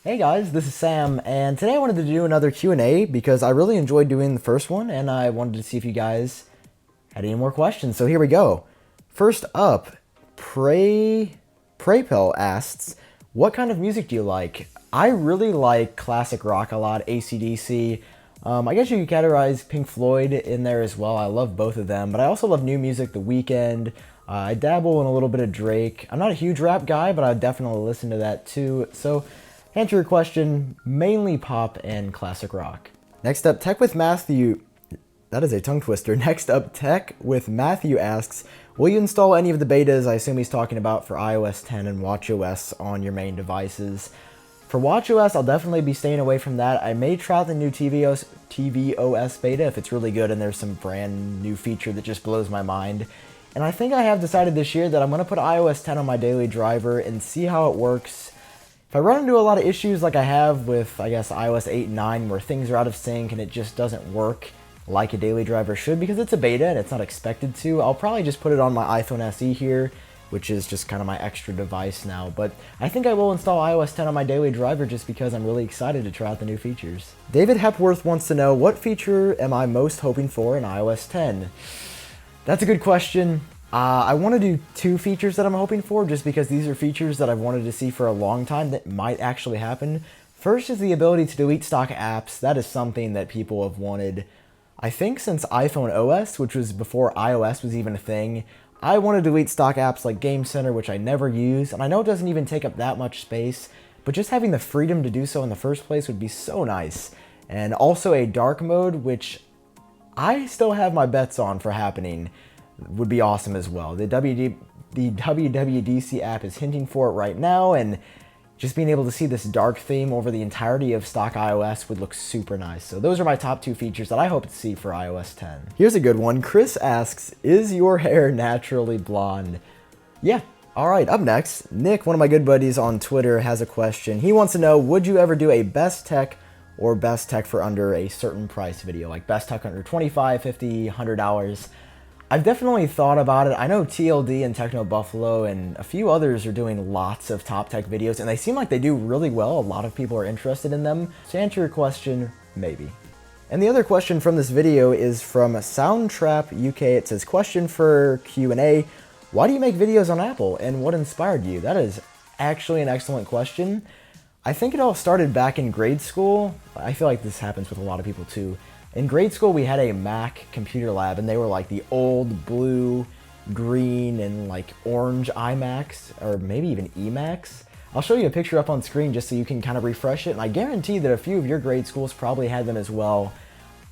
Hey guys, this is Sam, and today I wanted to do another Q&A because I really enjoyed doing the first one, and I wanted to see if you guys had any more questions. So here we go. First up, Praypel asks, what kind of music do you like? I really like classic rock a lot, AC/DC. I guess you could categorize Pink Floyd in there as well. I love both of them, but I also love new music, The Weeknd. I dabble in a little bit of Drake. I'm not a huge rap guy, but I definitely listen to that too. So, to answer your question, mainly pop and classic rock. Next up, Tech with Matthew. That is a tongue twister. Next up, Tech with Matthew asks, will you install any of the betas I assume he's talking about for iOS 10 and watchOS on your main devices? For watchOS, I'll definitely be staying away from that. I may try the new tvOS beta if it's really good and there's some brand new feature that just blows my mind. And I think I have decided this year that I'm going to put iOS 10 on my daily driver and see how it works. If I run into a lot of issues like I have with, I guess, iOS 8 and 9 where things are out of sync and it just doesn't work like a daily driver should because it's a beta and it's not expected to, I'll probably just put it on my iPhone SE here, which is just kind of my extra device now. But I think I will install iOS 10 on my daily driver just because I'm really excited to try out the new features. David Hepworth wants to know, what feature am I most hoping for in iOS 10? That's a good question. I want to do two features that I'm hoping for just because these are features that I've wanted to see for a long time that might actually happen. First is the ability to delete stock apps. That is something that people have wanted, I think, since iPhone OS, which was before iOS was even a thing. I want to delete stock apps like Game Center, which I never use, and I know it doesn't even take up that much space, but just having the freedom to do so in the first place would be so nice. And also a dark mode, which I still have my bets on for happening, would be awesome as well. The WWDC app is hinting for it right now, and just being able to see this dark theme over the entirety of stock iOS would look super nice. So those are my top two features that I hope to see for iOS 10. Here's a good one. Chris asks, is your hair naturally blonde? Yeah. All right, up next, Nick, one of my good buddies on Twitter, has a question. He wants to know, would you ever do a best tech or best tech for under a certain price video, like best tech under $25, $50, $100? I've definitely thought about it. I know TLD and Techno Buffalo and a few others are doing lots of top tech videos, and they seem like they do really well. A lot of people are interested in them. To answer your question, maybe. And the other question from this video is from Soundtrap UK. It says, question for Q&A, why do you make videos on Apple and what inspired you? That is actually an excellent question. I think it all started back in grade school. I feel like this happens with a lot of people too. In grade school, we had a Mac computer lab, and they were like the old blue, green, and like orange iMacs, or maybe even eMacs. I'll show you a picture up on screen just so you can kind of refresh it, and I guarantee that a few of your grade schools probably had them as well.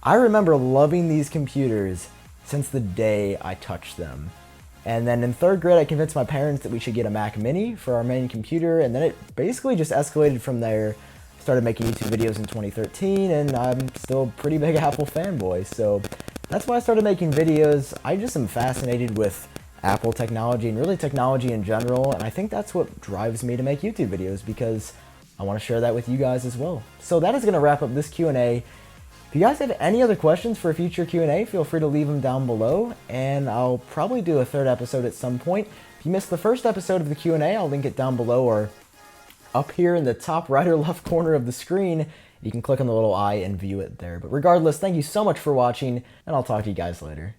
I remember loving these computers since the day I touched them. And then in third grade, I convinced my parents that we should get a Mac Mini for our main computer, and then it basically just escalated from there. Started making YouTube videos in 2013, and I'm still a pretty big Apple fanboy, so that's why I started making videos. I just am fascinated with Apple technology and really technology in general, and I think that's what drives me to make YouTube videos because I want to share that with you guys as well. So that is going to wrap up this Q&A. If you guys have any other questions for a future Q&A, feel free to leave them down below, and I'll probably do a third episode at some point. If you missed the first episode of the Q&A, I'll link it down below or up here in the top right or left corner of the screen. You can click on the little eye and view it there. But regardless, thank you so much for watching, and I'll talk to you guys later.